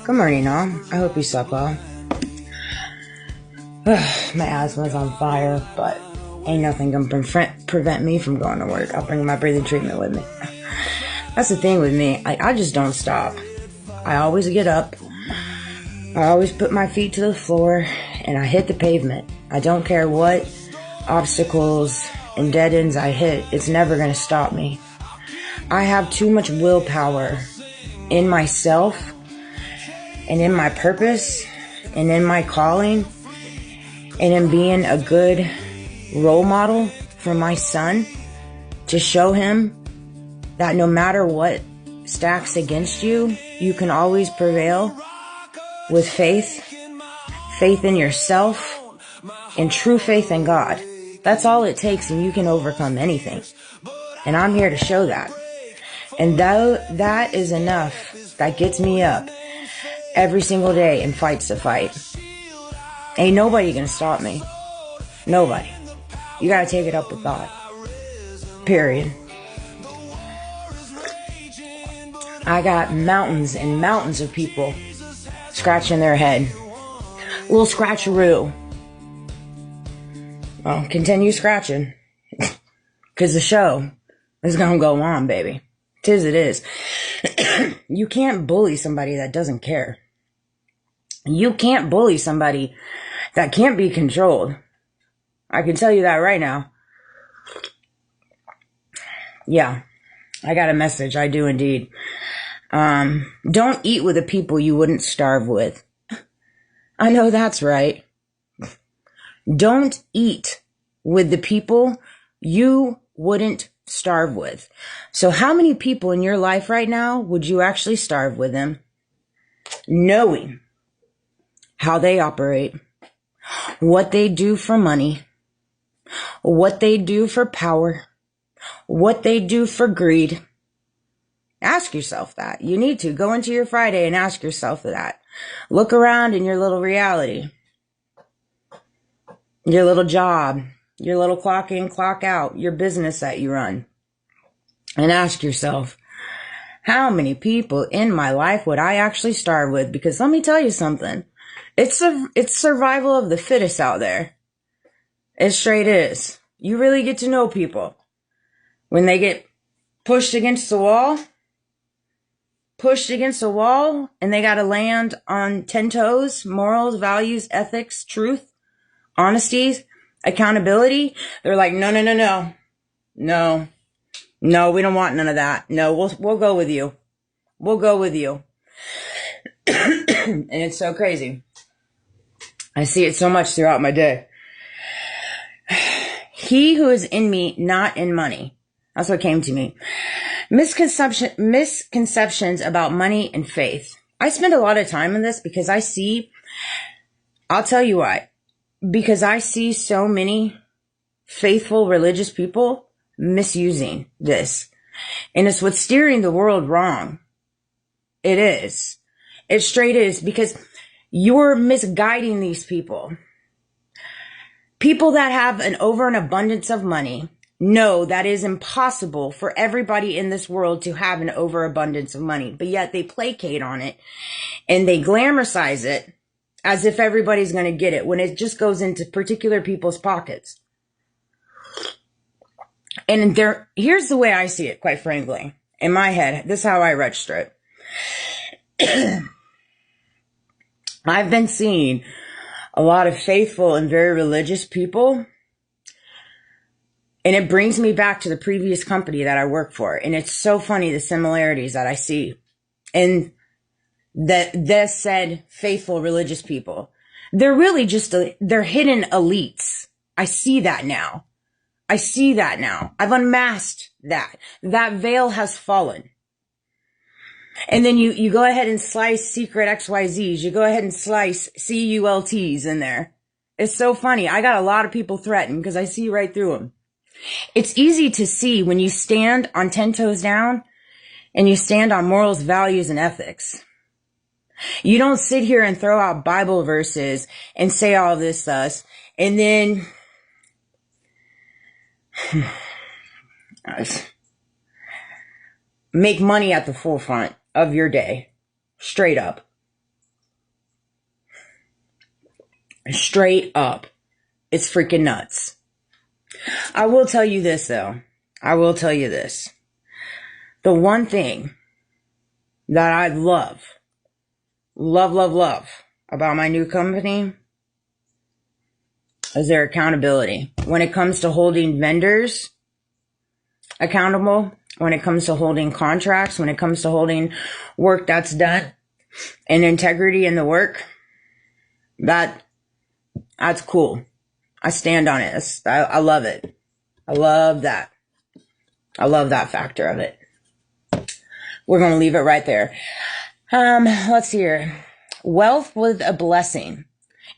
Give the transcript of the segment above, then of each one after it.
Good morning, all. I hope you slept well. My asthma's on fire, but ain't nothing gonna prevent me from going to work. I'll bring my breathing treatment with me. That's the thing with me. I just don't stop. I always get up. I always put my feet to the floor, and I hit the pavement. I don't care what obstacles and dead ends I hit. It's never gonna stop me. I have too much willpower in myself and in my purpose and in my calling and in being a good role model for my son to show him that no matter what stacks against you, you can always prevail with faith in yourself, and true faith in God. That's all it takes, and you can overcome anything. And I'm here to show that. And that is enough. That gets me up every single day and fights the fight. Ain't nobody gonna stop me. Nobody. You gotta take it up with God. Period. I got mountains and mountains of people scratching their head. Little scratcheroo. Well, continue scratching. Cause the show is gonna go on, baby. 'Tis it is. You can't bully somebody that doesn't care. You can't bully somebody that can't be controlled. I can tell you that right now. Yeah, I got a message. I do indeed. Don't eat with the people you wouldn't starve with. I know that's right. Don't eat with the people you wouldn't starve with. So how many people in your life right now would you actually starve with them? Knowing how they operate, what they do for money, what they do for power, what they do for greed. Ask yourself that. You need to go into your Friday and ask yourself that. Look around in your little reality, your little job, your little clock in, clock out, your business that you run. And ask yourself, how many people in my life would I actually starve with? Because let me tell you something. It's survival of the fittest out there. It straight is. You really get to know people. When they get pushed against the wall, and they gotta land on 10 toes, morals, values, ethics, truth, honesty, accountability, they're like, no. No, we don't want none of that. No, we'll go with you. We'll go with you. And it's so crazy. I see it so much throughout my day. He who is in me, not in money. That's what came to me. Misconceptions about money and faith. I spend a lot of time in this because I'll tell you why. Because I see so many faithful religious people misusing this. And it's what's steering the world wrong. It is. It straight is, because you're misguiding these people. People that have an abundance of money know that is impossible for everybody in this world to have an overabundance of money, but yet they placate on it and they glamorize it as if everybody's going to get it when it just goes into particular people's pockets. And here's the way I see it, quite frankly. In my head, this is how I register it. I've been seeing a lot of faithful and very religious people, and it brings me back to the previous company that I worked for. And it's so funny, the similarities that I see in the said faithful religious people. They're really just, they're hidden elites. I see that now. I've unmasked that. That veil has fallen. And then you go ahead and slice secret XYZs. You go ahead and slice CULTs in there. It's so funny. I got a lot of people threatened because I see right through them. It's easy to see when you stand on 10 toes down and you stand on morals, values, and ethics. You don't sit here and throw out Bible verses and say all this stuff and then make money at the forefront of your day. Straight up. Straight up. It's freaking nuts. I will tell you this, though. I will tell you this. The one thing that I love about my new company is their accountability. When it comes to holding vendors accountable, when it comes to holding contracts, when it comes to holding work that's done and integrity in the work, that's cool. I stand on it. I love it. I love that. I love that factor of it. We're going to leave it right there. Let's see here. Wealth with a blessing.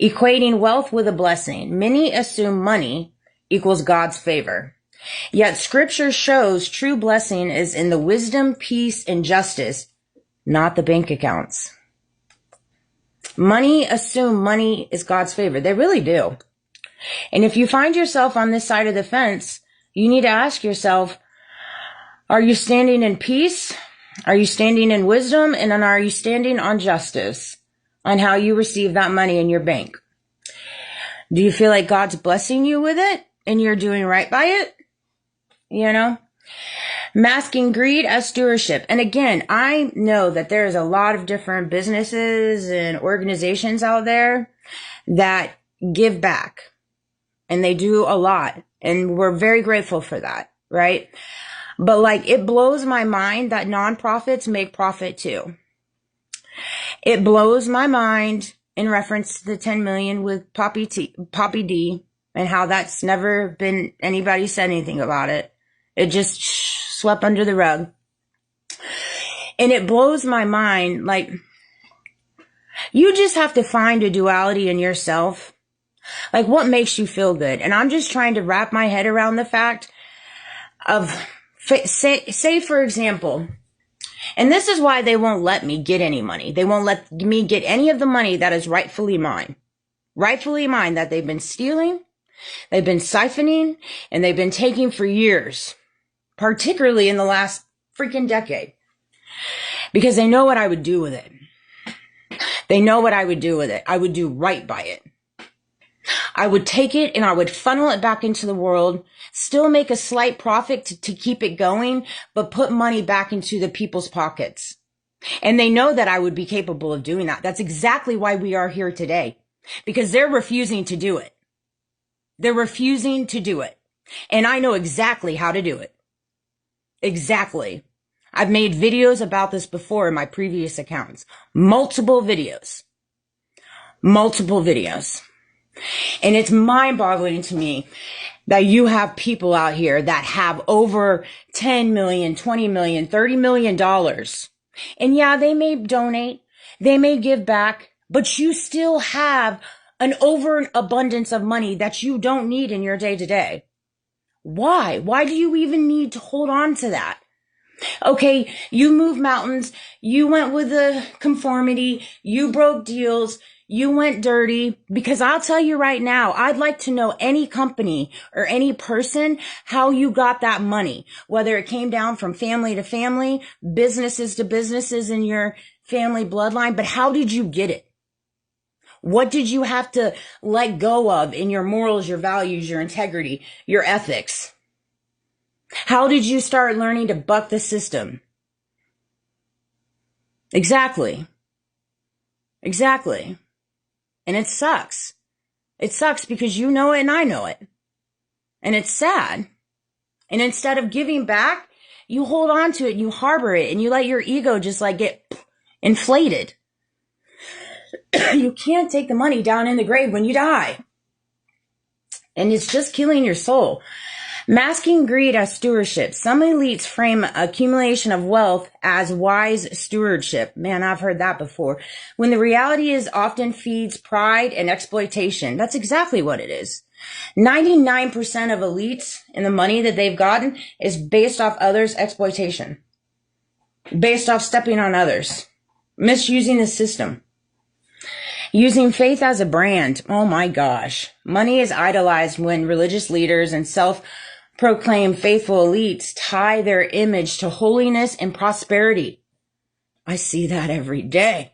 Equating wealth with a blessing. Many assume money equals God's favor. Yet scripture shows true blessing is in the wisdom, peace, and justice, not the bank accounts. Money assume money is God's favor. They really do. And if you find yourself on this side of the fence, you need to ask yourself, are you standing in peace? Are you standing in wisdom? And then are you standing on justice on how you receive that money in your bank? Do you feel like God's blessing you with it and you're doing right by it? You know? Masking greed as stewardship. And again, I know that there's a lot of different businesses and organizations out there that give back. And they do a lot. And we're very grateful for that, right? But like, it blows my mind that nonprofits make profit too. It blows my mind in reference to the 10 million with Poppy D and how that's never been, anybody said anything about it. It just swept under the rug. And it blows my mind. Like, you just have to find a duality in yourself. Like, what makes you feel good? And I'm just trying to wrap my head around the fact of, say for example, and this is why they won't let me get any money. They won't let me get any of the money that is rightfully mine. Rightfully mine that they've been stealing, they've been siphoning, and they've been taking for years. Particularly in the last freaking decade. Because they know what I would do with it. They know what I would do with it. I would do right by it. I would take it and I would funnel it back into the world, still make a slight profit to keep it going, but put money back into the people's pockets. And they know that I would be capable of doing that. That's exactly why we are here today. Because they're refusing to do it. They're refusing to do it. And I know exactly how to do it. Exactly. I've made videos about this before in my previous accounts. Multiple videos. And it's mind-boggling to me that you have people out here that have over 10 million, 20 million, $30 million. And yeah, they may donate, they may give back, but you still have an overabundance of money that you don't need in your day-to-day. Why? Why do you even need to hold on to that? Okay, you move mountains, you went with the conformity, you broke deals, you went dirty, because I'll tell you right now, I'd like to know any company or any person, how you got that money, whether it came down from family to family, businesses to businesses in your family bloodline, but how did you get it? What did you have to let go of in your morals, your values, your integrity, your ethics? How did you start learning to buck the system? Exactly. And it sucks. It sucks because you know it and I know it. And it's sad. And instead of giving back, you hold on to it and you harbor it and you let your ego just like get inflated. You can't take the money down in the grave when you die. And it's just killing your soul. Masking greed as stewardship. Some elites frame accumulation of wealth as wise stewardship. Man, I've heard that before. When the reality is often feeds pride and exploitation. That's exactly what it is. 99% of elites and the money that they've gotten is based off others' exploitation. Based off stepping on others. Misusing the system. Using faith as a brand. Oh my gosh. Money is idolized when religious leaders and self-proclaimed faithful elites tie their image to holiness and prosperity. I see that every day.